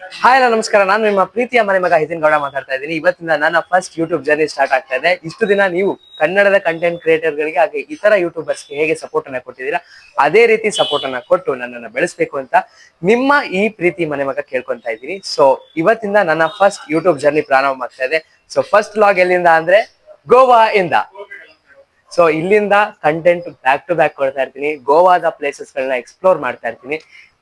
Hi ನಮಸ್ಕಾರ. ನಾನು ನಿಮ್ಮ ಪ್ರೀತಿಯ ಮನೆ ಮಗ ಹಿತಿನ್ ಗೌಡ ಮಾತಾಡ್ತಾ ಇದ್ದೀನಿ. ಇವತ್ತಿಂದ ನನ್ನ ಫಸ್ಟ್ ಯೂಟ್ಯೂಬ್ ಜರ್ನಿ ಸ್ಟಾರ್ಟ್ ಆಗ್ತಾ ಇದೆ. ಇಷ್ಟು ದಿನ ನೀವು ಕನ್ನಡದ ಕಂಟೆಂಟ್ ಕ್ರಿಯೇಟರ್ ಗಳಿಗೆ ಹಾಗೆ ಇತರ ಯೂಟ್ಯೂಬರ್ಸ್ಗೆ ಹೇಗೆ ಸಪೋರ್ಟ್ ಅನ್ನ ಕೊಟ್ಟಿದ್ದೀರಾ, ಅದೇ ರೀತಿ ಸಪೋರ್ಟ್ ಅನ್ನ ಕೊಟ್ಟು ನನ್ನನ್ನು ಬೆಳೆಸಬೇಕು ಅಂತ ನಿಮ್ಮ ಈ ಪ್ರೀತಿ ಮನೆ ಮಗ ಕೇಳ್ಕೊಂತ ಇದ್ದೀನಿ. ಸೊ ಇವತ್ತಿಂದ ನನ್ನ ಫಸ್ಟ್ ಯೂಟ್ಯೂಬ್ ಜರ್ನಿ ಪ್ರಾರಂಭ ಆಗ್ತಾ ಇದೆ. ಸೊ ಫಸ್ಟ್ ವ್ಲಾಗ್ ಎಲ್ಲಿಂದ ಅಂದ್ರೆ ಗೋವಾ ಇಂದ. ಸೊ ಇಲ್ಲಿಂದ ಕಂಟೆಂಟ್ ಬ್ಯಾಕ್ ಟು ಬ್ಯಾಕ್ ಕೊಡ್ತಾ ಇರ್ತೀನಿ. ಗೋವಾದ ಪ್ಲೇಸಸ್ ಗಳನ್ನ ಎಕ್ಸ್ಪ್ಲೋರ್ ಮಾಡ್ತಾ ಇರ್ತೀನಿ.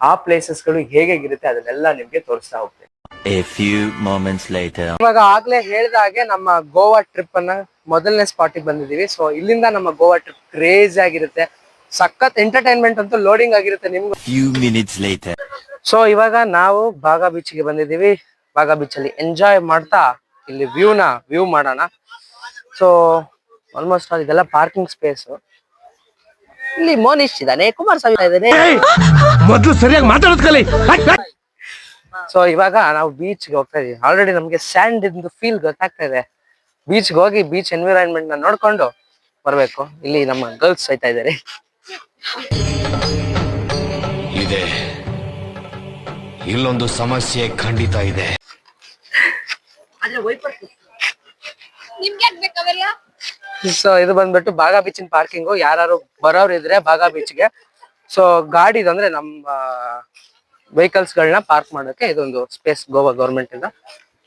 ಆ ಪ್ಲೇಸಸ್ ಗಳು ಹೇಗಿರುತ್ತೆ ಅದನ್ನೆಲ್ಲ ನಿಮ್ಗೆ ತೋರಿಸ್ತಾ ಹೋಗ್ತೇನೆ. A few moments later. ಇವಾಗ ಆಗ್ಲೇ ಹೇಳ್ದ ಹಾಗೆ ನಮ್ಮ ಗೋವಾ ಟ್ರಿಪ್ ಅನ್ನ ಮೊದಲನೇ ಸ್ಪಾಟಿಗೆ ಬಂದಿದೀವಿ. ಸೊ ಇಲ್ಲಿಂದ ನಮ್ಮ ಗೋವಾ ಟ್ರಿಪ್ ಕ್ರೇಜಿ ಆಗಿರುತ್ತೆ. ಸಖತ್ ಎಂಟರ್ಟೈನ್ಮೆಂಟ್ ಅಂತೂ ಲೋಡಿಂಗ್ ಆಗಿರುತ್ತೆ ನಿಮ್ಗೆ. Few minutes later. ಸೊ ಇವಾಗ ನಾವು ಬಾಗಾ ಬೀಚ್ ಗೆ ಬಂದಿದೀವಿ. ಬಾಗಾ ಬೀಚ್ ಅಲ್ಲಿ ಎಂಜಾಯ್ ಮಾಡ್ತಾ ಇಲ್ಲಿ ವ್ಯೂ ಮಾಡೋಣ. ಸೊ ಆಲ್ಮೋಸ್ಟ್ ಇದೆಲ್ಲ ಪಾರ್ಕಿಂಗ್ ಸ್ಪೇಸ್. ಇಲ್ಲಿ ಮೋನಿಶ್ ಇದ್ದಾನೆ, ಕುಮಾರಸ್ವಾಮಿ ಇದ್ದಾನೆ. ಮೊದಲು ಸರಿಯಾಗಿ ಮಾತಾಡೋದ್ ಕಲಿ. ಸೊ ಇವಾಗ ನಾವು ಬೀಚ್ ಗೆ ಹೋಗ್ತಾ ಇದೀವಿ. ಆಲ್ರೆಡಿ ನಮ್ಗೆ ಸ್ಯಾಂಡ್ ಇಂದು ಫೀಲ್ ಗೊತ್ತಾಗ್ತಾ ಇದೆ. ಬೀಚ್ ಗೆ ಹೋಗಿ ಬೀಚ್ ಎನ್ವಿರಾನ್ಮೆಂಟ್ ನ ನೋಡ್ಕೊಂಡು ಬರ್ಬೇಕು. ಇಲ್ಲಿ ನಮ್ಮ ಗರ್ಲ್ಸ್ ಹೋಯ್ತಾ ಇದಾರೆ. ಇದೆ ಇಲ್ಲೊಂದು ಸಮಸ್ಯೆ ಖಂಡಿತ ಇದೆ. ಸೊ ಇದು ಬಂದ್ಬಿಟ್ಟು ಬಾಗಾ ಬೀಚಿನ ಪಾರ್ಕಿಂಗು. ಯಾರು ಬರೋರು ಇದ್ರೆ ಬಾಗಾ ಬೀಚ್ಗೆ, ಸೊ ಗಾಡಿ ಅಂದ್ರೆ ನಮ್ಮ ವೆಹಿಕಲ್ಸ್ ಗಳನ್ನ ಪಾರ್ಕ್ ಮಾಡೋಕೆ ಇದೊಂದು ಸ್ಪೇಸ್ ಗೋವಾ ಗವರ್ಮೆಂಟ್ ಇಂದ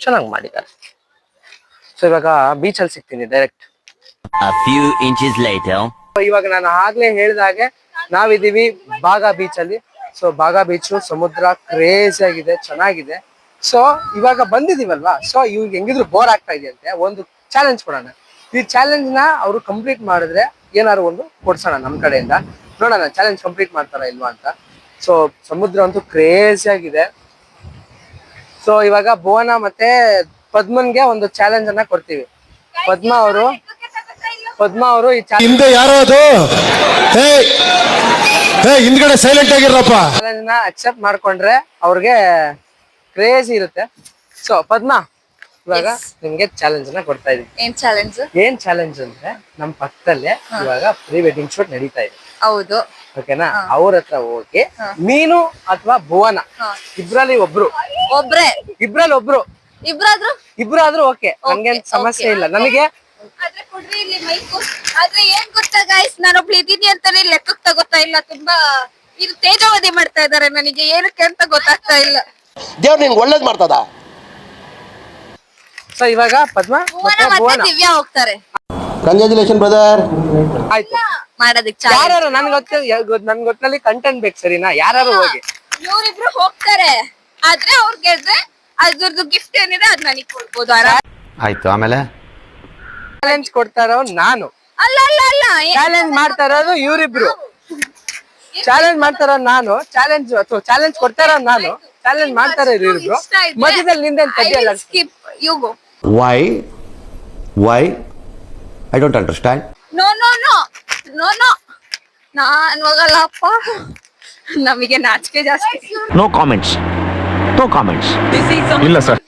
ಚೆನ್ನಾಗಿ ಮಾಡಿದ್ದಾರೆ. ಸೊ ಇವಾಗ ಬೀಚ್ ಅಲ್ಲಿ ಸಿಗ್ತೀನಿ direct. A few inches later. ಇವಾಗ ನಾನು ಆಗ್ಲೇ ಹೇಳ್ದಾಗೆ ನಾವಿದೀವಿ ಬಾಗಾ ಬೀಚ್ ಅಲ್ಲಿ. ಸೊ ಬಾಗಾ ಬೀಚ್ ಸಮುದ್ರ ಕ್ರೇಜಿ ಆಗಿದೆ, ಚೆನ್ನಾಗಿದೆ. ಸೊ ಇವಾಗ ಬಂದಿದೀವಲ್ವಾ, ಸೊ ಇವ್ರಿಗೆ ಹೆಂಗಿದ್ರು ಬೋರ್ ಆಗ್ತಾ ಇದೆಯಂತೆ. ಒಂದು ಚಾಲೆಂಜ್ ಕೊಡೋಣ. ಈ ಚಾಲೆಂಜ್ ನ ಅವರು ಕಂಪ್ಲೀಟ್ ಮಾಡಿದ್ರೆ ಏನಾದ್ರು ಒಂದು ಕೊಡ್ಸೋಣ ನಮ್ ಕಡೆಯಿಂದ. ನೋಡೋಣ ಚಾಲೆಂಜ್ ಕಂಪ್ಲೀಟ್ ಮಾಡ್ತಾರ ಇಲ್ವಾ ಅಂತ. ಸೊ ಸಮುದ್ರ ಅಂತೂ ಕ್ರೇಜಿ ಆಗಿದೆ. ಸೊ ಇವಾಗ ಭುವನ ಮತ್ತೆ ಪದ್ಮನ್ಗೆ ಒಂದು ಚಾಲೆಂಜ್ ಅನ್ನ ಕೊಡ್ತೀವಿ. ಪದ್ಮ ಅವರು ಈ ಹಿಂದೆ ಯಾರೋ ಅದು ಹಿಂದ್ಗಡೆ ಸೈಲೆಂಟ್ ಆಗಿರಪ್ಪ. ಚಾಲೆಂಜ್ ನ ಅಕ್ಸೆಪ್ಟ್ ಮಾಡ್ಕೊಂಡ್ರೆ ಅವ್ರಿಗೆ ಕ್ರೇಜಿ ಇರುತ್ತೆ. ಸೊ ಪದ್ಮ, ಇವಾಗ ನಿಮ್ಗೆ ಚಾಲೆಂಜ್ ನ ಕೊಡ್ತಾ ಇದೀವಿ. ಏನ್ ಚಾಲೆಂಜ್ ಅಂದ್ರೆ ನಮ್ ಪಕ್ಕದಲ್ಲೇ ಇವಾಗ ಪ್ರೀ ವೆಡ್ಡಿಂಗ್ ಶೂಟ್ ನಡೀತಾ ಇದೆ. ಹೌದು, ಓಕೆನಾ? ಅವ್ರ ಹತ್ರ ಹೋಗಿ ನೀನು ಅಥವಾ ಭುವನ ಇಬ್ರಲ್ಲಿ ಒಬ್ರು ಇಬ್ರಾದ್ರೂ ಓಕೆ, ನನ್ಗೇನ್ ಸಮಸ್ಯೆ ಇಲ್ಲ. ನನಗೆ ಆದ್ರೆ ಏನ್ ಗೊತ್ತಾ ಗೈಸ್, ನಾನೊಬ್ಳು ಇದೀನಿ ಅಂತಾನೆ ಲೆಕ್ಕಕ್ಕೆ ತಗೋತಾ ಇಲ್ಲ. ತುಂಬಾ ಇದು ತೇಜಾವಧಿ ಮಾಡ್ತಾ ಇದಾರೆ ನನಗೆ, ಏನಕ್ಕೆ ಅಂತ ಗೊತ್ತಾಗ್ತಾ ಇಲ್ಲ. ದೇವ್ರು ನಿನ್ಗೆ ಒಳ್ಳೇದ್ ಮಾಡ್ತದ. ಸೊ ಇವಾಗ ಪದ್ಮ ಮತ್ತೆ ಭುವನ ದಿವ್ಯಾ ಹೋಗ್ತಾರೆ. Congratulation brother. ಆಯ್ತು ಮಾಡೋದಕ್ಕೆ ಯಾರು ನನ್ ಗೊತ್ತಲ್ಲಿ ಕಂಟೆಂಟ್ ಬೇಕು, ಸರಿನಾ? ಯಾರು ಹೋಗಿ ಇವ್ರಿಬ್ರು ಹೋಗ್ತಾರೆ. ಆದ್ರೆ ಅವ್ರ್ ಗೆದ್ರೆ ಅದ್ರದ್ದು ಗಿಫ್ಟ್ ಏನಿದೆ ಅದ್ ನನಗ್ ಕೊಡ್ಬೋದು. ಆಯ್ತು, ಆಮೇಲೆ ಚಾಲೆಂಜ್ ಕೊಡ್ತಾರೋ ನಾನು, ಅಲ್ಲ ಅಲ್ಲ ಅಲ್ಲ ಚಾಲೆಂಜ್ ಮಾಡ್ತಾ ಇರೋದು ಇವ್ರಿಬ್ರು. ಚಾಲೆಂಜ್ ಮಾಡ್ತಾರೋ ನಾನು, ಚಾಲೆಂಜ್ ಕೊಡ್ತಾರೋ ನಾನು, ಚಾಲೆಂಜ್ ಮಾಡ್ತಾರೋ ಇವ್ರಿಬ್ರು. ಮಧ್ಯದಲ್ಲಿ ನಿಂದೇನ್ ತೆಗಿಯಲ್ಲ. Skip you go. Why I don't understand. No no no no no ನಾನ್ ಹೋಗಲ್ಲಪ್ಪ, ನಮಗೆ ನಾಚಿಕೆ ಜಾಸ್ತಿ. No comments. ಇಲ್ಲ ಸರ್,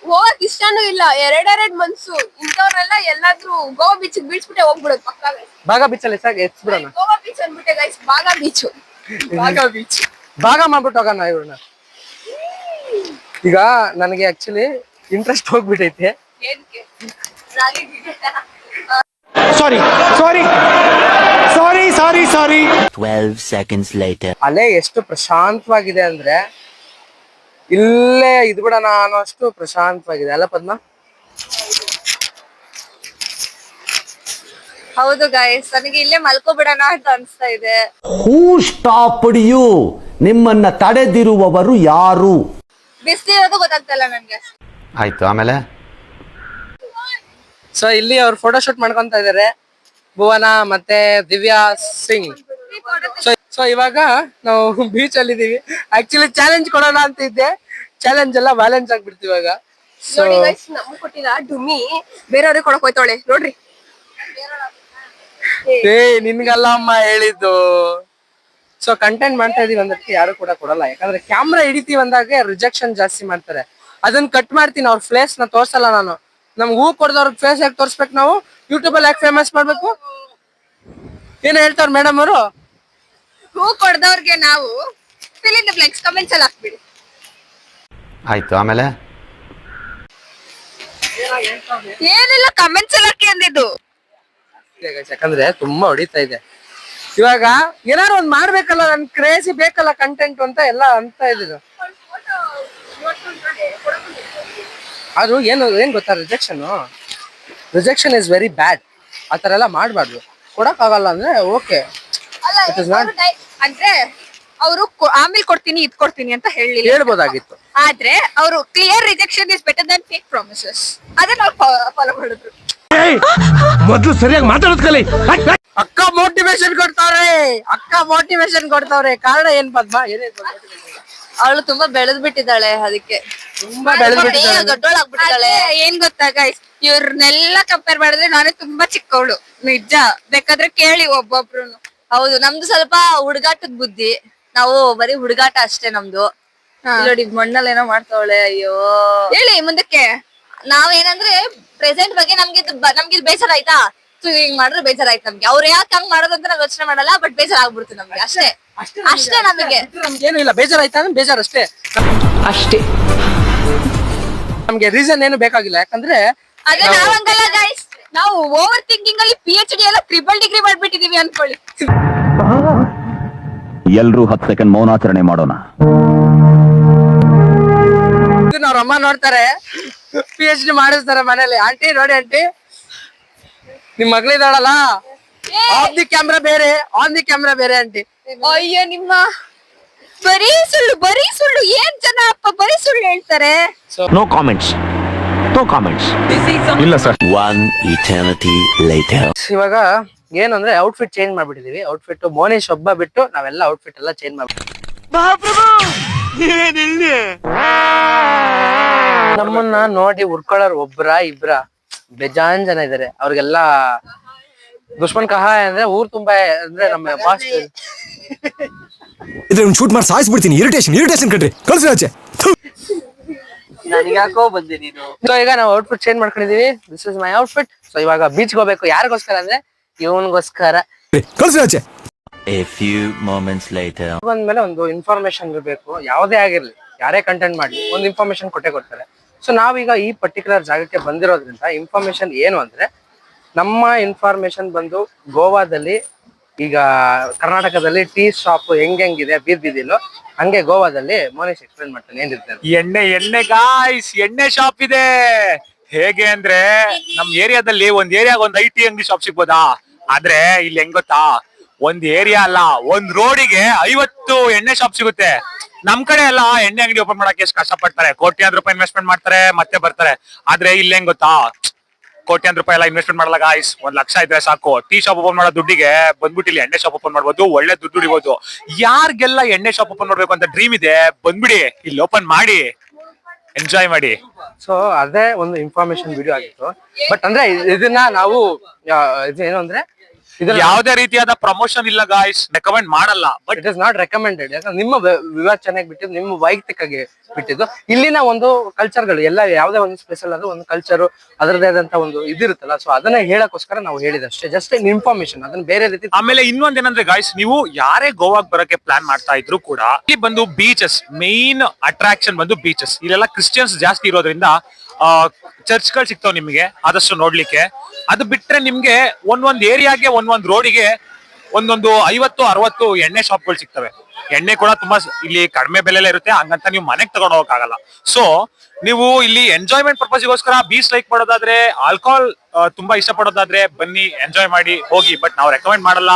ಹೋಗಕ್ ಇಷ್ಟನೂ ಇಲ್ಲ. ಎರಡೆರಡ್ ಮನ್ಸು ಇಂಥವ್ರೆಲ್ಲ ಎಲ್ಲಾದ್ರೂ ಗೋವಾ ಬೀಚ್ ಬೀಳ್ಸ್ಬಿಟ್ಟೆ ಹೋಗ್ಬಿಡೋದು ಪಕ್ಕ. ಬಾಗಾ ಬೀಚ್ ಅಲ್ಲಿ ಎತ್ಬಿಡೋಣ. Goa beach ಅಂದ್ಬಿಟ್ಟೆ guys, Baga beach ಭಾಗ ಮಾಡ್ಬಿಟ್ಟು ಹೋಗೋಣ ಇವ್ರನ್ನ. ಈಗ ನನಗೆ ಆಕ್ಚುಲಿ ಇಂಟ್ರೆಸ್ಟ್ ಹೋಗ್ಬಿಟ್ಟೈತೆ. ಏನಕ್ಕೆ ಸಾರಿ 12 seconds later. ಅಲೆ ಎಷ್ಟು ಪ್ರಶಾಂತವಾಗಿದೆ ಅಂದ್ರೆ ಇಲ್ಲೇ ಇದ್ಬಿಡೋಣ ಅನ್ನೋ ಅಷ್ಟು ಪ್ರಶಾಂತವಾಗಿದೆ ಅಲ್ಲ ಪದ್ಮ? ಹೌದು ಗೈಸ್, ನನಗೆ ಇಲ್ಲೇ ಮಲ್ಕೋಬಿಡೋಣ ಅಂತ ಅನ್ಸ್ತಾ ಇದೆ. ಹೂ ಸ್ಟಾಪ್ಡ್ ಯು? ನಿಮ್ಮನ್ನ ತಡೆದಿರುವವರು ಯಾರು? ಬಿಸ್ಲಿರೋದು ಗೊತ್ತಾಗ್ತಾ ಇಲ್ಲ ನನ್ಗೆ. ಆಯ್ತು, ಆಮೇಲೆ ಸೊ ಇಲ್ಲಿ ಅವ್ರು ಫೋಟೋ ಶೂಟ್ ಮಾಡ್ಕೊಂತ ಇದಾರೆ, ಭುವನ ಮತ್ತೆ ದಿವ್ಯಾ ಸಿಂಗ್. ಸೊ ಇವಾಗ ನಾವು ಬೀಚ್ ಅಲ್ಲಿ ಇದೀವಿ. ಆಕ್ಚುಲಿ ಚಾಲೆಂಜ್ ಕೊಡೋಣ ಅಂತ ಇದ್ದೆ, ಚಾಲೆಂಜ್ ಎಲ್ಲ ಬ್ಯಾಲೆನ್ಸ್ ಆಗ್ಬಿಡ್ತೀವಿ ಇವಾಗ. ನೋಡಿ ಗೈಸ್, ನಮ್ಗೆ ಕೊಟ್ಟಿಲ್ಲ ಡುಮಿ, ಬೇರೆಯವ್ರಿಗೆ ಕೊಡಕ್ ಹೋಯ್ತಾಳೆ ನೋಡ್ರಿ. ನಿನ್ಗಲ್ಲ ಅಮ್ಮ ಹೇಳಿದ್ದು. ಸೊ ಕಂಟೆಂಟ್ ಮಾಡ್ತಾ ಇದೀವಿ ಅಂದಕ್ಕೆ ಯಾರು ಕೂಡ ಕೊಡಲ್ಲ. ಯಾಕಂದ್ರೆ ಕ್ಯಾಮ್ರಾ ಹಿಡಿತೀವಿ ಅಂದಾಗ ರಿಜೆಕ್ಷನ್ ಜಾಸ್ತಿ ಮಾಡ್ತಾರೆ. ಅದನ್ನ ಕಟ್ ಮಾಡ್ತೀನಿ, ಅವ್ರ ಫೇಸ್ ನ ತೋರ್ಸಲ್ಲ ನಾನು. ನಮ್ಗೆ ಹೂ ಕೊಡ್ದವ್ರ ಫೇಸ್ ಯಾಕೆ ತೋರ್ಸ್ಬೇಕು ನಾವು? ಯೂಟ್ಯೂಬ್ ಅಲ್ಲಿ ಯಾಕೆ ಫೇಮಸ್ ಮಾಡ್ಬೇಕು? ಏನ್ ಹೇಳ್ತಾರ ಮೇಡಮ್ ಅವರು? ಹೂ ಕೊಡ್ದವ್ರಿಗೆ ನಾವು fill in the blanks comments ಅಲ್ಲಿ ಹಾಕ್ಬಿಡಿ. ಆಯ್ತು ಆಮೇಲೆ ಏನಿಲ್ಲ ಕಮೆಂಟ್ಸ್ ಎಲ್ಲ ಕೇಳಿದ್ದು. ಯಾಕಂದ್ರೆ ತುಂಬಾ ಹೊಡಿತಾ ಇದೆ. ಇವಾಗ ಏನಾದ್ರು ಒಂದ್ ಮಾಡ್ಬೇಕಲ್ಲ, ನನ್ ಕ್ರೇಜಿ ಬೇಕಲ್ಲ ಕಂಟೆಂಟ್ ಅಂತ ಎಲ್ಲ ಅಂತ ಇದ್ರು. ಆದ್ರೂ ಏನ್ ಗೊತ್ತಾ, ರಿಜೆಕ್ಷನ್ ಇಸ್ ವೆರಿ ಬ್ಯಾಡ್. ಆತರ ಎಲ್ಲ ಮಾಡ್ಬಾರ್ದು. ಕೊಡಕ್ ಆಗಲ್ಲ ಅಂದ್ರೆ ಓಕೆ, ಅಲ್ಲ, ಅಂದ್ರೆ ಅವರು ಆಮೇಲೆ ಕೊಡ್ತೀನಿ ಇದ್ ಕೊಡ್ತೀನಿ ಅಂತ ಹೇಳಿಲ್ಲ, ಹೇಳ್ಬೋದಾಗಿತ್ತು. ಆದ್ರೆ ಅವರು clear rejection is better than fake promises, ಅದನ್ನ ನಾವು ಫಾಲೋ ಮಾಡಿದ್ರು. ಮೊದಲು ಸರಿಯಾಗಿ ಮಾತಾಡೋದ್ ಕಲಿ. ಅಕ್ಕ ಮೋಟಿವೇಶನ್ ಕೊಡ್ತಾವ್ರೆ. ಕಾರಣ ಏನ್ ಪದ್ಮ? ಅವಳು ತುಂಬಾ ಬೆಳೆದ್ ಬಿಟ್ಟಿದ್ದಾಳೆ, ಅದಕ್ಕೆ ತುಂಬಾ ಬೆಳೆದ್ಬಿಟ್ಟಿದ್ದಾಳೆ. ದೊಡ್ಡೋಳಾಗ್ಬಿಟ್ಟಿದ್ದಾಳೆ. ಏನ್ ಗೊತ್ತಾ ಗೈಸ್, ಇವ್ರನ್ನೆಲ್ಲ ಕಂಪೇರ್ ಮಾಡಿದ್ರೆ ನಾನೇ ತುಂಬಾ ಚಿಕ್ಕವಳು, ನಿಜ. ಬೇಕಾದ್ರೆ ಕೇಳಿ ಒಬ್ಬೊಬ್ರು. ಹೌದು, ನಮ್ದು ಸ್ವಲ್ಪ ಹುಡುಗಾಟದ ಬುದ್ಧಿ, ನಾವು ಬರೀ ಹುಡುಗಾಟ ಅಷ್ಟೇ ನಮ್ದು. ನೋಡಿ ಮಣ್ಣಲ್ಲಿ ಏನೋ ಮಾಡ್ತಾವಳೆ, ಅಯ್ಯೋ. ಹೇಳಿ ಮುಂದಕ್ಕೆ. ನಾವೇನಂದ್ರೆ ಪ್ರೆಸೆಂಟ್ ಬಗ್ಗೆ ನಮ್ಗೆ ಬೇಜಾರ ಆಯ್ತಾ, ಹಿಂಗ್ ಮಾಡಿದ್ರೆ ಬೇಜಾರ ಆಯ್ತು ನಮ್ಗೆ. ಅವ್ರು ಯಾಕೆ ಹಂಗ್ ಮಾಡೋದು ಅಂತ ನಾವು ಯೋಚನೆ ಮಾಡಲ್ಲ, ಬಟ್ ಬೇಜಾರ ಆಗ್ಬಿಡ್ತು ನಮ್ಗೆ, ಅಷ್ಟೇ ನಮಗೆ. ನಮ್ಗೇನು ಇಲ್ಲ, ಬೇಜಾರಾಯ್ತಾ ಅಂದ್ರೆ ಬೇಜಾರು ಅಷ್ಟೇ. ನಮ್ಗೆ ರೀಸನ್ ಏನು ಬೇಕಾಗಿಲ್ಲ, ಯಾಕಂದ್ರೆ ಅದೇ ನಾವಂಗಲ್ಲ ಗೈಸ್, ನಾವು ಓವರ್ ಥಿಂಕಿಂಗ್ ಅಲ್ಲಿ PhD ಎಲ್ಲ ಟ್ರಿಪಲ್ ಡಿಗ್ರಿ ಮಾಡ್ಬಿಟ್ಟಿದೀವಿ ಅನ್ಕೊಳ್ಳಿ. ಎಲ್ರೂ 10 ಸೆಕೆಂಡ್ ಮೌನಾಚರಣೆ ಮಾಡೋಣ. ಅವ್ರ ಅಮ್ಮ ನೋಡ್ತಾರೆ, PhD ಮಾಡಿಸ್ತಾರೆ ಮನೇಲಿ. ಆಂಟಿ ನೋಡಿ ಆಂಟಿ, ನಿಮ್ ಮಗಳಿದಾಳಲ್ಲ, ಆಫ್ ದಿ ಕ್ಯಾಮ್ರಾ ಬೇರೆ, ಆನ್ ದಿ ಕ್ಯಾಮ್ರಾ ಬೇರೆ ಆಂಟಿ. ಅಯ್ಯೋ ನಿಮ್ಮ ಬರೀ ಸುಳ್ಳು ಏನ್ ಜನ ಅಪ್ಪ ಬರೀ ಸುಳ್ಳು ಹೇಳ್ತಾರೆ. No comments. ಇಲ್ಲ ಸರ್. One eternity later. ಇವಾಗ ಏನು ಅಂದ್ರೆ ಔಟ್ಫಿಟ್ ಚೇಂಜ್ ಮಾಡ್ಬಿಟ್ಟಿದೀವಿ. ಔಟ್ಫಿಟ್ ಮೋನಿಶ್ ಒಬ್ಬ ಬಿಟ್ಟು ನಾವೆಲ್ಲ ಔಟ್ಫಿಟ್ ಎಲ್ಲ ಚೇಂಜ್ ಮಾಡ್ಬಿಟ್ಟಿವಿ. ನಮ್ಮನ್ನ ನೋಡಿ ಉರ್ಕೊಳ್ಳೋರು ಒಬ್ರ ಇಬ್ರ ಬೇಜಾನ್ ಜನ ಇದಾರೆ. ಅವ್ರಿಗೆಲ್ಲ ದುಶ್ಮನ್ ಕಹ ಅಂದ್ರೆ ಊರ್ ತುಂಬಾ, ಅಂದ್ರೆ ನಮ್ಮ ಬಾಸ್ ಇದ್ರೆ ಶೂಟ್ ಮಾಡಿ ಸಾಯಿಸ್ಬಿಡ್ತೀನಿ. ಇರಿಟೇಷನ್ ಕಟ್ರಿ, ಕಳ್ಸಿ ಆಚೆ. ನನಗ್ಯಾಕೋ ಬಂದೆ ನೀನು. ಸೊ ಈಗ ನಾವು ಔಟ್ಫಿಟ್ ಚೇಂಜ್ ಮಾಡ್ಕೊಂಡಿದೀವಿ. This is my outfit. So ಇವಾಗ ಬೀಚ್ ಹೋಗ್ಬೇಕು. ಯಾರಿಗೋಸ್ಕರ ಅಂದ್ರೆ ಇವನ್ಗೋಸ್ಕರ. ಕಳ್ಸಿ ಆಚೆ. A few moments later. ಬಂದ್ಮೇಲೆ ಒಂದು ಇನ್ಫಾರ್ಮೇಶನ್ ಇರಬೇಕು. ಯಾವುದೇ ಆಗಿರ್ಲಿ, ಯಾರೇ ಕಂಟೆಂಟ್ ಮಾಡಿ ಒಂದು ಇನ್ಫಾರ್ಮೇಶನ್ ಕೊಡ್ತಾರೆ. ಸೊ ನಾವೀಗ ಈ ಪರ್ಟಿಕ್ಯುಲರ್ ಜಾಗಕ್ಕೆ ಬಂದಿರೋದ್ರಿಂದ ಇನ್ಫಾರ್ಮೇಶನ್ ಏನು ಅಂದ್ರೆ, ನಮ್ಮ ಇನ್ಫಾರ್ಮೇಶನ್ ಬಂದು ಗೋವಾದಲ್ಲಿ, ಈಗ ಕರ್ನಾಟಕದಲ್ಲಿ ಟೀ ಶಾಪ್ ಹೆಂಗಿದೆ ಬೀದಿಲೋ ಹಂಗೆ ಗೋವಾದಲ್ಲಿ ಮೋನಿಶ್ ಎಕ್ಸ್ಪ್ಲೇನ್ ಮಾಡ್ತಾನೆ ಏನಿರ್ತದೆ. ಎಣ್ಣೆ ಗಾಯ್ಸ್, ಎಣ್ಣೆ ಶಾಪ್ ಇದೆ. ಹೇಗೆ ಅಂದ್ರೆ ನಮ್ ಏರಿಯಾದಲ್ಲಿ ಒಂದ್ ಒಂದು IT ಅಂಗಡಿ ಶಾಪ್ ಸಿಗ್ಬೋದಾ, ಆದ್ರೆ ಇಲ್ಲಿ ಹೆಂಗ್ ಗೊತ್ತಾ, ಒಂದ್ ಏರಿಯಾ ಅಲ್ಲ, ಒಂದ್ ರೋಡಿಗೆ 50 ಎಣ್ಣೆ ಶಾಪ್ ಸಿಗುತ್ತೆ. ನಮ್ ಕಡೆ ಎಲ್ಲ ಎಣ್ಣೆ ಅಂಗಡಿ ಓಪನ್ ಮಾಡಕ್ಕೆ ಎಷ್ಟು ಕಷ್ಟ ಪಡ್ತಾರೆ, ಕೋಟ್ಯಾಂತರ ರೂಪಾಯಿ ಇನ್ವೆಸ್ಟ್ಮೆಂಟ್ ಮಾಡ್ತಾರೆ ಮತ್ತೆ ಬರ್ತಾರೆ. ಆದ್ರೆ ಇಲ್ಲಿ ಹೆಂಗ್ ಗೊತ್ತಾ, ಕೋಟ್ಯಾಂತರ ರೂಪಾಯಿ ಎಲ್ಲ ಇನ್ವೆಸ್ಟ್ಮೆಂಟ್ ಮಾಡಲ್ಲ ಗಾಯ್ಸ್. 1 ಲಕ್ಷ ಇದ್ರೆ ಸಾಕು, ಟೀ ಶಾಪ್ ಓಪನ್ ಮಾಡೋ ದುಡ್ಡಿಗೆ ಬಂದ್ಬಿಟ್ಟು ಇಲ್ಲಿ ಎಣ್ಣೆ ಶಾಪ್ ಓಪನ್ ಮಾಡ್ಬೋದು, ಒಳ್ಳೆ ದುಡ್ಡು ದುಡಿಬಹುದು. ಯಾರಿಗೆಲ್ಲ ಎಣ್ಣೆ ಶಾಪ್ ಓಪನ್ ಮಾಡ್ಬೇಕು ಅಂತ ಡ್ರೀಮ್ ಇದೆ, ಬಂದ್ಬಿಡಿ ಇಲ್ಲಿ ಓಪನ್ ಮಾಡಿ ಎಂಜಾಯ್ ಮಾಡಿ. ಸೊ ಅದೇ ಒಂದು ಇನ್ಫಾರ್ಮೇಶನ್ ವಿಡಿಯೋ ಆಗಿತ್ತು. ಬಟ್ ಅಂದ್ರೆ ಇದನ್ನ ನಾವು ಏನು ಅಂದ್ರೆ ಯಾವುದೇ ರೀತಿಯಾದ ಪ್ರಮೋಷನ್ ಇಲ್ಲ ಗಾಯ್ಸ್, ರೆಕಮೆಂಡ್ ಮಾಡಲ್ಲ. But it is not recommended. ಯಾಕಂದ್ರೆ ನಿಮ್ಮ ವಿವೇಚನೆಗೆ ಬಿಟ್ಟಿದ್ದು, ನಿಮ್ಮ ವೈಯಕ್ತಿಕವಾಗಿ ಬಿಟ್ಟಿದ್ದು. ಇಲ್ಲಿನ ಒಂದು ಕಲ್ಚರ್ಗಳು ಎಲ್ಲ, ಯಾವುದೇ ಒಂದು ಸ್ಪೆಷಲ್ ಆದ್ರೂ ಒಂದು ಕಲ್ಚರ್ ಅದರದೇ ಆದಂತ ಒಂದು ಇದಿರುತ್ತಲ್ಲ. ಸೊ ಅದನ್ನ ಹೇಳಕ್ಕೋಸ್ಕರ ನಾವು ಹೇಳಿದಷ್ಟೇ, ಜಸ್ಟ್ ಇನ್ಫಾರ್ಮೇಶನ್. ಅದನ್ನ ಬೇರೆ ರೀತಿ. ಆಮೇಲೆ ಇನ್ನೊಂದೇನಂದ್ರೆ ಗಾಯ್ಸ್, ನೀವು ಯಾರೇ ಗೋವಾಗ್ ಬರಕ್ಕೆ ಪ್ಲಾನ್ ಮಾಡ್ತಾ ಇದ್ರು ಕೂಡ, ಇಲ್ಲಿ ಬಂದು ಬೀಚಸ್, ಮೇನ್ ಅಟ್ರಾಕ್ಷನ್ ಬಂದು ಬೀಚಸ್. ಇಲ್ಲೆಲ್ಲ ಕ್ರಿಶ್ಚಿಯನ್ಸ್ ಜಾಸ್ತಿ ಇರೋದ್ರಿಂದ ಚರ್ಚ್ಗಳು ಸಿಗ್ತಾವ್ ನಿಮ್ಗೆ ಆದಷ್ಟು ನೋಡ್ಲಿಕ್ಕೆ. ಅದು ಬಿಟ್ರೆ ನಿಮ್ಗೆ ಒಂದೊಂದ್ ಏರಿಯಾಗೆ, ಒಂದೊಂದ್ ರೋಡಿಗೆ ಒಂದೊಂದು 50-60 ಎಣ್ಣೆ ಶಾಪ್ಗಳು ಸಿಗ್ತವೆ. ಎಣ್ಣೆ ಕೂಡ ತುಂಬಾ ಇಲ್ಲಿ ಕಡಿಮೆ ಬೆಲೆಲ್ಲ ಇರುತ್ತೆ, ಹಂಗಂತ ನೀವು ಮನೆಗೆ ತಗೊಂಡು ಹೋಗಕ್ಕಾಗಲ್ಲ. ಸೊ ನೀವು ಇಲ್ಲಿ ಎಂಜಾಯ್ಮೆಂಟ್ ಪರ್ಪಸ್ಗೋಸ್ಕರ ಬೀಚ್ ಲೈಕ್ ಮಾಡೋದಾದ್ರೆ, ಆಲ್ಕೋಹಾಲ್ ತುಂಬಾ ಇಷ್ಟ ಪಡೋದಾದ್ರೆ ಬನ್ನಿ ಎಂಜಾಯ್ ಮಾಡಿ ಹೋಗಿ. ಬಟ್ ನಾವು ರೆಕಮೆಂಡ್ ಮಾಡಲ್ಲ.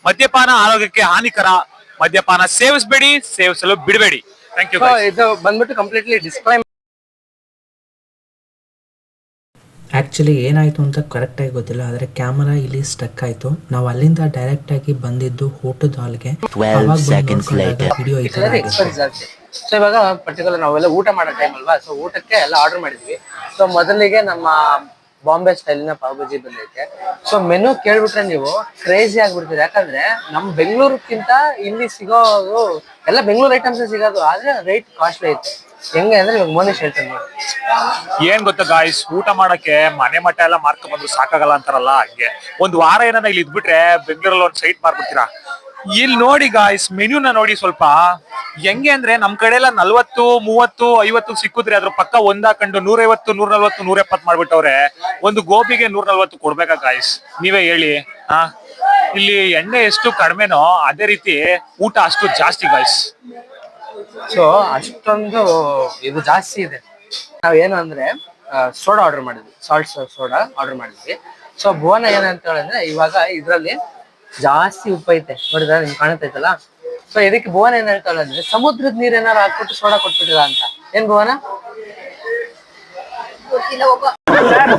ಮದ್ಯಪಾನ ಆರೋಗ್ಯಕ್ಕೆ ಹಾನಿಕರ. ಮದ್ಯಪಾನ ಸೇವಿಸಬೇಡಿ, ಸೇವಿಸಲು ಬಿಡಬೇಡಿ. Thank you. ಇದು ಬಂದ್ಬಿಟ್ಟು ಕಂಪ್ಲೀಟ್ಲಿ ಡಿಸ್ಕ್ಲೈಮ್. ಆ್ಯಕ್ಚುಲಿ ಏನಾಯಿತು ಅಂತ ಕರೆಕ್ಟಾಗಿ ಗೊತ್ತಿಲ್ಲ, ಆದರೆ ಕ್ಯಾಮರಾ ಇಲ್ಲಿ ಸ್ಟಕ್ ಆಯಿತು. ನಾವು ಅಲ್ಲಿಂದ ಡೈರೆಕ್ಟಾಗಿ ಬಂದಿದ್ದು ಊಟದ ಹಾಲ್ಗೆ. 12 seconds later. ವಿಡಿಯೋ ಈ ಥರ ಆಗಿದೆ. ಸೊ ಇವಾಗ ಪರ್ಟಿಕ್ಯುಲರ್ ನಾವೆಲ್ಲ ಊಟ ಮಾಡೋ ಟೈಮ್ ಅಲ್ವಾ, ಸೊ ಊಟಕ್ಕೆ ಎಲ್ಲ ಆರ್ಡರ್ ಮಾಡಿದ್ವಿ. ಸೊ ಮೊದಲಿಗೆ ನಮ್ಮ ಬಾಂಬೆ ಸ್ಟೈಲಿನ ಪಾವ್ ಭಾಜಿ ಬಂದೈತೆ. ಸೊ ಮೆನು ಕೇಳ್ಬಿಟ್ರೆ ನೀವು ಕ್ರೇಜಿ ಆಗ್ಬಿಡ್ತೀರಿ. ಯಾಕಂದ್ರೆ ನಮ್ ಬೆಂಗಳೂರಿಗಿಂತ ಇಲ್ಲಿ ಸಿಗೋದು ಎಲ್ಲ ಬೆಂಗಳೂರು ಐಟಮ್ಸ್ ಸಿಗೋದು, ಆದ್ರೆ ರೇಟ್ ಕಾಸ್ಟ್ಲಿ ಐತೆ. ಹೆಂಗೆ ಅಂದ್ರೆ ಇವಾಗ ಮೋನಿಶ್ ಹೇಳ್ತಾನೆ ನೋಡಿ. ಏನ್ ಗೊತ್ತಾ ಗಾಯ್ಸ್, ಊಟ ಮಾಡಕ್ಕೆ ಮನೆ ಮಠ ಎಲ್ಲ ಮಾರ್ಕೊಂಡ್ ಬಂದು ಸಾಕಾಗಲ್ಲ ಅಂತಾರಲ್ಲ, ಹಂಗೆ ಒಂದ್ ವಾರ ಏನಾರ ಇಲ್ಲಿ ಇದ್ಬಿಟ್ರೆ ಬೆಂಗಳೂರಲ್ಲಿ ಒಂದ್ ಸೈಟ್ ಮಾರ್ಬಿಡ್ತೀರಾ. ಇಲ್ಲಿ ನೋಡಿ ಗಾಯ್ಸ್, ಮೆನ್ಯೂನ ನೋಡಿ ಸ್ವಲ್ಪ. ಹೆಂಗೆ ಅಂದ್ರೆ ನಮ್ ಕಡೆ ಎಲ್ಲ 40, 30, 50 ಸಿಕ್ಕುದ್ರೆ ಅದ್ರ ಪಕ್ಕ ಒಂದಾಕೊಂಡು 150, 140, 170 ಮಾಡ್ಬಿಟ್ಟವ್ರೆ. ಒಂದು ಗೋಬಿಗೆ 140 ಕೊಡ್ಬೇಕಾ ಗಾಯ್ಸ್? ನೀವೇ ಹೇಳಿ. ಇಲ್ಲಿ ಎಣ್ಣೆ ಎಷ್ಟು ಕಡಿಮೆನೋ ಅದೇ ರೀತಿ ಊಟ ಅಷ್ಟು ಜಾಸ್ತಿ ಗಾಯ್ಸ್. ಸೊ ಅಷ್ಟೊಂದು ಇದು ಜಾಸ್ತಿ ಇದೆ. ನಾವೇನು ಅಂದ್ರೆ ಸೋಡಾ ಆರ್ಡರ್ ಮಾಡಿದ್ವಿ, ಸಾಲ್ಟ್ ಸೋಡಾ ಆರ್ಡರ್ ಮಾಡಿದ್ವಿ. ಸೊ ಭುವನ ಏನಂತ ಹೇಳಿದ್ರೆ ಇವಾಗ ಇದ್ರಲ್ಲಿ ಜಾಸ್ತಿ ಉಪ್ಪು ಐತೆ ನೋಡಿದ್ರೆ ನಿಮ್ಗೆ ಕಾಣತೈತಲ್ಲ. ಸೊ ಇದಕ್ಕೆ ಭುವನ ಏನ್ ಹೇಳ್ತಾಳೆ ಅಂದ್ರೆ ಸಮುದ್ರದ ನೀರ್ ಏನಾರು ಹಾಕ್ಬಿಟ್ಟು ಸೋಡಾ ಕೊಟ್ಬಿಟ್ಟಿಲ್ಲ ಅಂತ. ಏನ್ ಭುವನ?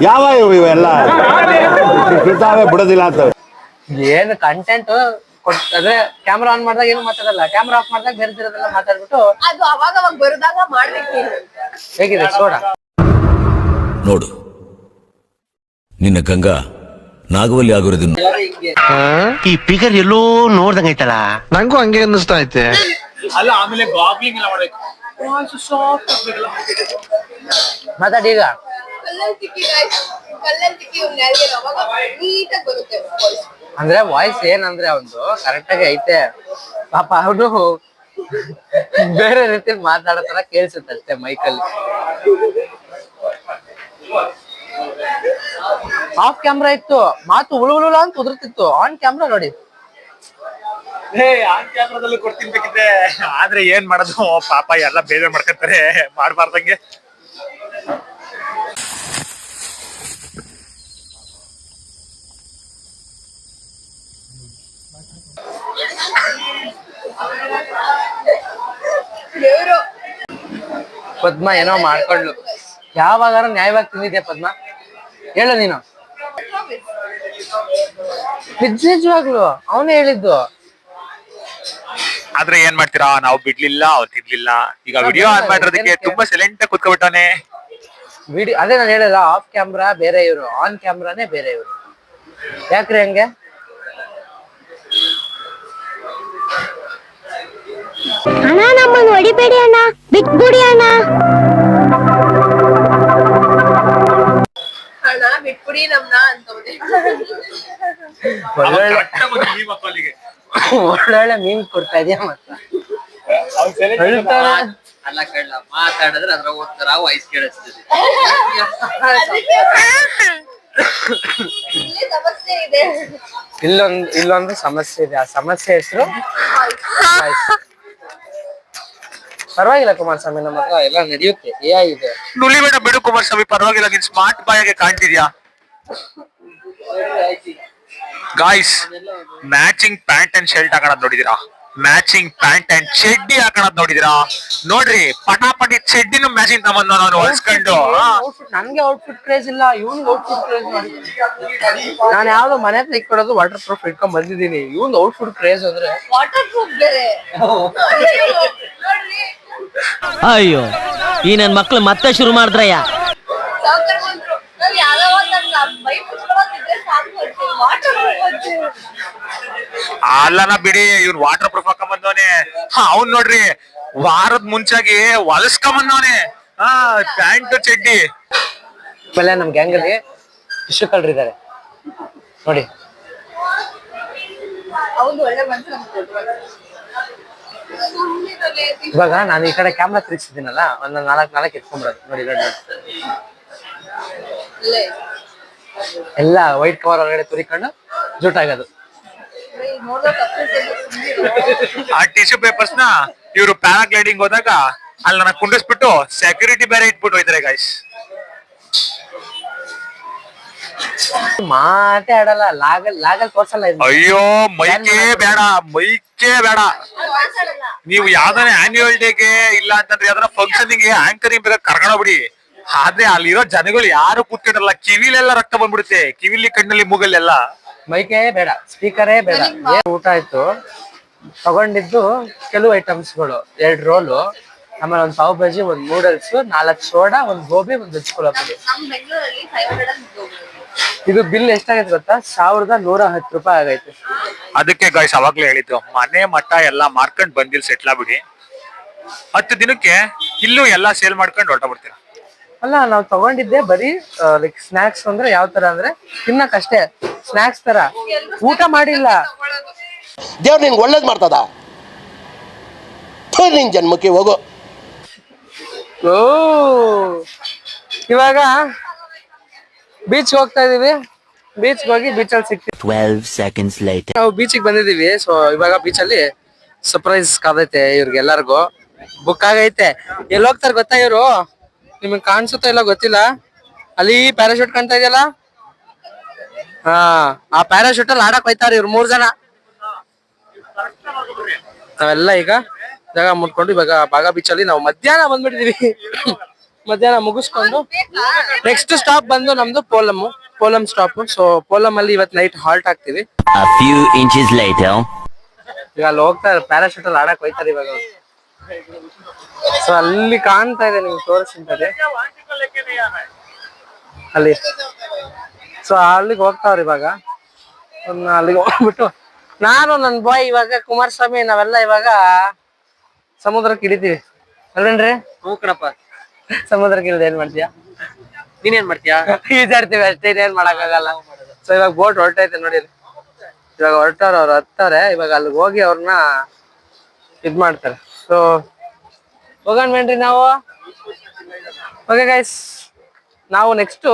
ಯಾವ ಇವೆಲ್ಲ ಬಿಡೋದಿಲ್ಲ ಅಂತ ಏನು ಕಂಟೆಂಟ್ ಅದೇ ಕ್ಯಾಮ್ರಾ ಆನ್ ಮಾಡಿದಾಗ ಏನು ಮಾತಾಡಲ್ಲ, ಕ್ಯಾಮ್ರಾ ಆಫ್ ಮಾಡಿದಾಗ ಬೇರೆದಿರೋದೆಲ್ಲ ಮಾತಾಡ್ಬಿಟ್ಟು ಅದು ಅವಾಗ ಬರುದಾಗ ಮಾಡ್ಬೇಕು. ಹೇಗಿದೆ ಸೋಡಾ? ನೋಡು ನಿನ್ನ ಗಂಗಾ ನಾಗವಲ್ಲಿ ಆಗಿರೋದನ್ನು ಈ ಫಿಗರ್ ಎಲ್ಲೋ ನೋಡ್ದಂಗೈತಲ್ಲ. ನಂಗೂ ಹಂಗೆ ಅನ್ನಿಸ್ತಾ ಐತೆ. ಅಲ್ಲ ಆಮೇಲೆ ಗಾಗ್ಲಿಂಗ್ ಎಲ್ಲ ಮಾಡ್ಬೇಕು. ಮಾತಾಡಿ ಈಗ. ಅಂದ್ರೆ ವಾಯ್ಸ್ ಏನಂದ್ರೆ ಅವನು ಕರೆಕ್ಟ್ ಆಗಿ ಐತೆ, ಪಾಪ ಅವನು ಬೇರೆ ರೀತಿ ಮಾತಾಡೋತರ ಕೇಳಿಸುತ್ತೆ ಅಷ್ಟೇ ಮೈಕಲ್ಲಿ. ಆಫ್ ಕ್ಯಾಮ್ರಾ ಇತ್ತು, ಮಾತು ಉಳುವುಳ ಅಂತ ಉದುರ್ತಿತ್ತು. ಆನ್ ಕ್ಯಾಮ್ರಾ ನೋಡಿ. ಆನ್ ಕ್ಯಾಮ್ರಾದಲ್ಲೂ ಕೊಡ್ತೀನಿ ಬೇಕಿದ್ರೆ, ಆದ್ರೆ ಏನ್ ಮಾಡೋದು ಪಾಪ ಎಲ್ಲ ಬೇಜಾರ್ ಮಾಡ್ಕೊತಾರೆ ಮಾಡ್ಬಾರ್ದಂಗೆ. ಪದ್ಮ ಏನೋ ಮಾಡ್ಕೊಂಡ್ಲು. ಯಾವಾಗಾರ ನ್ಯಾಯವಾಗಿ ತಿಂದಿದ್ಯಾ ಪದ್ಮ? ಹೇಳು ನೀನು. ನಿಜವಾಗ್ಲು ಅವನೇ ಹೇಳಿದ್ದು. ಆದ್ರೆ ಏನ್ ಮಾಡ್ತೀರಾ, ನಾವು ಬಿಡ್ಲಿಲ್ಲ, ಅವ್ರು ತಿನ್ಲಿಲ್ಲ. ಈಗ ವಿಡಿಯೋ ಆನ್ ಮಾಡಿರೋದಕ್ಕೆ ತುಂಬಾ ಸೈಲೆಂಟ್ ಆಗಿ ಕುತ್ಕೊಬಿಟ್ಟಾನೆ. ವಿಡಿಯೋ ಅದೇ ನಾನು ಹೇಳಿಲ್ಲ, ಆಫ್ ಕ್ಯಾಮ್ರಾ ಬೇರೆ ಇವ್ರು, ಆನ್ ಕ್ಯಾಮ್ರಾನೇ ಬೇರೆ ಇವ್ರು. ಯಾಕ್ರಿ ಹಂಗೆ? ಅಣ್ಣ ನಮ್ಮನ್ನು ಹೊಡಿಬೇಡಿ ಅಣ್ಣ, ಬಿಟ್ಬಿಡಿ ಅಣ್ಣ. ಅಣ್ಣ ಬಿಟ್ಬಿಡಿ ನಮ್ನ ಅಂತ ಒಳ್ಳೊಳ್ಳೆ ಮೀಮ್ ಕೊಡ್ತಾ ಇದೆಯಾ ಮತ್ತೆ? ಅಲ್ಲ ಕಳ್ಳ ಮಾತಾಡಿದ್ರೆ ಅದ್ರ ಓದ್ತಾರ ವಾಯ್ಸ್ ಕೇಳಿಸ್ತದೆ. ಇಲ್ಲೊಂದು ಸಮಸ್ಯೆ ಇದೆ. ಆ ಸಮಸ್ಯೆ ಹೆಸರು ಪರವಾಗಿಲ್ಲ ಕುಮಾರಸ್ವಾಮಿ, ನಮ್ಮ ಹತ್ರ ಎಲ್ಲ ನಡೆಯುತ್ತೆ. AI ಇದೆ. ನುಲಿಬೇಡ ಬಿಡು ಕುಮಾರಸ್ವಾಮಿ, ಪರವಾಗಿಲ್ಲ. ನೀನ್ ಸ್ಮಾರ್ಟ್ ಬಾಯ್ ಆಗಿ ಕಾಣ್ತಿದ್ಯಾ. Guys, matching pant and shirt ಹಾಕೋದ್ ನೋಡಿದಿರಾ? ಮ್ಯಾಚಿಂಗ್ ಪ್ಯಾಂಟ್ ಅಂಡ್ ಚಡ್ಡಿ ಹಾಕೋದ್ ನೋಡಿದಿರಾ? ನೋಡ್ರಿ, ಪಟಾಪಟಿ ಚಡ್ಡಿನೂ ಮ್ಯಾಚಿಂಗ್ ತಗೊಂಡ್ ನಾನು ಹೊಲ್ಸ್ಕೊಂಡು. ನನ್ಗೆ ಔಟ್ಫಿಟ್ ಕ್ರೇಜ್ ಇಲ್ಲ, ಇವ್ನಿಗೆ ಔಟ್ಫಿಟ್ ಕ್ರೇಜ್. ನಾನು ಯಾವ್ದೋ ಮನೆ ಹತ್ರ ಇಟ್ಕೊಡೋದು ವಾಟರ್ ಪ್ರೂಫ್ ಇಟ್ಕೊಂಡ್ ಬಂದಿದ್ದೀನಿ. ಇವ್ನ್ ಔಟ್ಫಿಟ್ ಕ್ರೇಜ್ ಅಂದ್ರೆ ವಾಟರ್ ಪ್ರೂಫ್ ಬೇರೆ. ಅಯ್ಯೋ, ಈ ನನ್ ಮಕ್ಳು ಮತ್ತೆ ಶುರು ಮಾಡಿದ್ರಯ್ಯ. ಅಲ್ಲನ ಬಿಡಿ, ಇವ್ರು ವಾಟರ್ ಪ್ರೂಫ್ ಹಾಕೊಂಡ್ ಬಂದವನೆ. ಅವ್ನ್ ನೋಡ್ರಿ, ವಾರದ ಮುಂಚಾಗಿ ಹೊಲಸ್ಕೊಂಡ್ ಬಂದವನೆ. ಪ್ಯಾಂಟ್ ಚಡ್ಡಿ. ಆಮೇಲೆ ನಮ್ ಗ್ಯಾಂಗ್ ಅಲ್ಲಿ ಇಷ್ಟು ಕಳ್ರಿದ್ದಾರೆ ನೋಡಿ. ಇವಾಗ ನಾನು ಈ ಕಡೆ ಕ್ಯಾಮ್ರಾ ತಿರುಗಿಸಿದ್ದೀನಲ್ಲ, ಒಂದ್ ನಾಲ್ಕು ಎತ್ಕೊಂಡ್ಬಿಡೋದು ನೋಡಿ. ಎಲ್ಲ ವೈಟ್ ಕವರ್ ಒಳಗಡೆ ತುರಿಕೊಂಡು ಜೂಟಾಗೋದು. ಆ ಟಿಶ್ಯೂ ಪೇಪರ್ಸ್ ನ ಇವ್ರು ಪ್ಯಾರಾಗ್ಲೈಡಿಂಗ್ ಹೋದಾಗ ಅಲ್ಲಿ ನನ್ನ ಕುಂಡಿಸ್ಬಿಟ್ಟು ಸೆಕ್ಯೂರಿಟಿ ಬೇರೆ ಇಟ್ಬಿಟ್ಟು ಹೋಯ್ತಾರೆ ಗಾಯ್ಸ್. ಮಾತೇ ಆಡಲ್ಲ, ಲಾಗಲ್ ತೋರ್ಸಲ್ಲ. ಅಯ್ಯೋ, ಮೈಕೇ ಬೇಡ, ಮೈಕೇ ಬೇಡ. ನೀವು ಯಾವ್ದಾರ ಆನ್ಯುವಲ್ ಡೇಗೆ ಇಲ್ಲ ಅಂತಂದ್ರೆ ಯಾವ್ದಾರ ಫಂಕ್ಷನ್ಗೆ ಆಂಕರಿಂಗ್ ಬೇಕಾದ್ರೆ ಕರ್ಕೊಂಡೋಗ್ಬಿಡಿ. ಆದ್ರೆ ಅಲ್ಲಿರೋ ಜನಗಳು ಯಾರು ಕೂತ್ಕೊಂಡಿರಲ್ಲ, ಕಿವಿಲೆಲ್ಲ ರಕ್ತ ಬಂದ್ಬಿಡುತ್ತೆ, ಕಿವಿಲಿ ಕಣ್ಣಲ್ಲಿ ಮೂಗಲ್ಲೆಲ್ಲ. ಮೈಕೇ ಬೇಡ, ಸ್ಪೀಕರೇ ಬೇಡ. ಊಟ ಆಯ್ತು, ತಗೊಂಡಿದ್ದು ಕೆಲವು ಐಟಮ್ಸ್ಗಳು, 2 ರೋಲು, ಆಮೇಲೆ ಒಂದ್ ಪಾವ್ ಭಾಜಿ, ಒಂದ್ ನೂಡಲ್ಸ್, 4 ಸೋಡಾ, ಒಂದ್ ಗೋಬಿ, ಒಂದ್ ವೆಜ್ಕೊಳ ಪುಡಿ. ಇದು ಬಿಲ್ ಎಷ್ಟಾಗೈತೆ ಗೊತ್ತಾ? 1110 ರೂಪಾಯಿ ಆಗೈತೆ. ಅದಕ್ಕೆ ಗಾಯ್ಸ್ ಅವಾಗ್ಲೇ ಹೇಳಿದ್ದು, ಮನೆ ಮಠ ಎಲ್ಲಾ ಮಾರ್ಕೊಂಡ್ ಬಂದಿಲ್ ಸೆಟ್ಲಾ ಬಿಡಿ. 10 ದಿನಕ್ಕೆ ಇಲ್ಲೂ ಎಲ್ಲಾ ಸೇಲ್ ಮಾಡ್ಕೊಂಡು ಹೊರಟ ಬಿಡ್ತೀರಾ. ಅಲ್ಲ, ನಾವ್ ತಗೊಂಡಿದ್ದೆ ಬರೀ ಲೈಕ್ ಸ್ನಾಕ್ಸ್. ಅಂದ್ರೆ ಯಾವ ತರ ಅಂದ್ರೆ ತಿನ್ನಕ್ ಅಷ್ಟೇ, ಸ್ನಾಕ್ಸ್ ತರ. ಊಟ ಮಾಡಿಲ್ಲ. ದೇವ್ರು ನಿನ್ಗೆ ಒಳ್ಳೇದು ಮಾಡ್ತದ ನಿನ್ ಜನ್ಮಕ್ಕೆ ಹೋಗೋ. ಓ ಇವಾಗ ಬೀಚ್ ಹೋಗ್ತಾ ಇದೀವಿ. ಬೀಚ್ ಹೋಗಿ ಬೀಚಲ್ಲಿ ಸಿಗ್ತೀವಿ. 12 seconds later. ನಾವು ಬೀಚಿಗೆ ಬಂದಿದೀವಿ. ಸೊ ಇವಾಗ ಬೀಚಲ್ಲಿ ಸರ್ಪ್ರೈಸ್ ಕಾದೈತೆ ಇವ್ರಿಗೆ ಎಲ್ಲಾರ್ಗು. ಬುಕ್ ಆಗೈತೆ. ಎಲ್ಲಿ ಹೋಗ್ತಾರೆ ಗೊತ್ತಾ ಇವ್ರು? ನಿಮಗ್ ಕಾಣಿಸುತ್ತಾ ಇಲ್ಲ ಗೊತ್ತಿಲ್ಲ. ಅಲ್ಲಿ ಪ್ಯಾರಾಶೂಟ್ ಕಾಣ್ತಾ ಇದೆಯಲ್ಲ, ಹಾ ಆ ಪ್ಯಾರಾಶೂಟ್ ಅಲ್ಲಿ ಆಡಕ್ ಹೋಯ್ತಾರೆ ಇವ್ರು 3 ಜನ. ನಾವೆಲ್ಲ ಈಗ ಜಾಗ ಮುಟ್ಕೊಂಡು ಇವಾಗ ಬಾಗಾ ಬೀಚ್ ಅಲ್ಲಿ ನಾವು ಮಧ್ಯಾಹ್ನ ಬಂದ್ಬಿಟ್ಟಿದೀವಿ. ಮಧ್ಯಾಹ್ನ ಮುಗಿಸ್ಕೊಂಡು ನೆಕ್ಸ್ಟ್ ಸ್ಟಾಪ್ ಬಂದು ನಮ್ದು ಪೋಲಂ ಸ್ಟಾಪ್. ಸೊ ಪೋಲಂ ಅಲ್ಲಿ ಇವತ್ ನೈಟ್ ಹಾಲ್ಟ್ ಆಗ್ತೀವಿ. A few inches later. ಈಗ ಅಲ್ಲಿ ಹೋಗ್ತಾರೆ ಪ್ಯಾರಾಶೂಟ್ ಅಲ್ಲಿ ಆಡಕ್ ಹೋಯ್ತಾರೆ ಇವಾಗ. ಸೊ ಅಲ್ಲಿ ಕಾಣ್ತಾ ಇದೆ ನಿಮ್ಗೆ ತೋರಿಸ್ತಿದ್ದಾರೆ ಅಲ್ಲಿ. ಸೊ ಅಲ್ಲಿಗೆ ಹೋಗ್ತಾವ್ರಿ ಇವಾಗ. ಅಲ್ಲಿಗೆ ಹೋಗ್ಬಿಟ್ಟು ನಾನು ನನ್ ಬಾಯ್ ಇವಾಗ ಕುಮಾರಸ್ವಾಮಿ ನಾವೆಲ್ಲ ಇವಾಗ ಸಮುದ್ರಕ್ಕೆ ಇಳಿತೀವಿ ಅಲ್ವೇನ್ರಿ? ಹ್ಞೂ ಕಣಪ್ಪ. ಸಮುದ್ರಕ್ಕೆ ಇಳಿದ ಏನ್ ಮಾಡ್ತೀಯಾ? ನೀನೇನ್ ಮಾಡ್ತೀಯಾ? ಈಜಾಡ್ತೀವಿ ಅಷ್ಟೇ, ಏನ್ ಮಾಡಕ್ಕಾಗಲ್ಲ. ಸೊ ಇವಾಗ ಬೋಟ್ ಹೊರಟೈತೆ ನೋಡಿ. ಇವಾಗ ಅವ್ರು ಹತ್ತಾರೆ. ಇವಾಗ ಅಲ್ಲಿಗೆ ಹೋಗಿ ಅವ್ರನ್ನ ಇದ್ ಮಾಡ್ತಾರೆ. ಸೊ ಹೋಗೋಣ ಬೇಡ್ರಿ ನಾವು. ಓಕೆ ಗೈಸ್, ನಾವು ನೆಕ್ಸ್ಟ್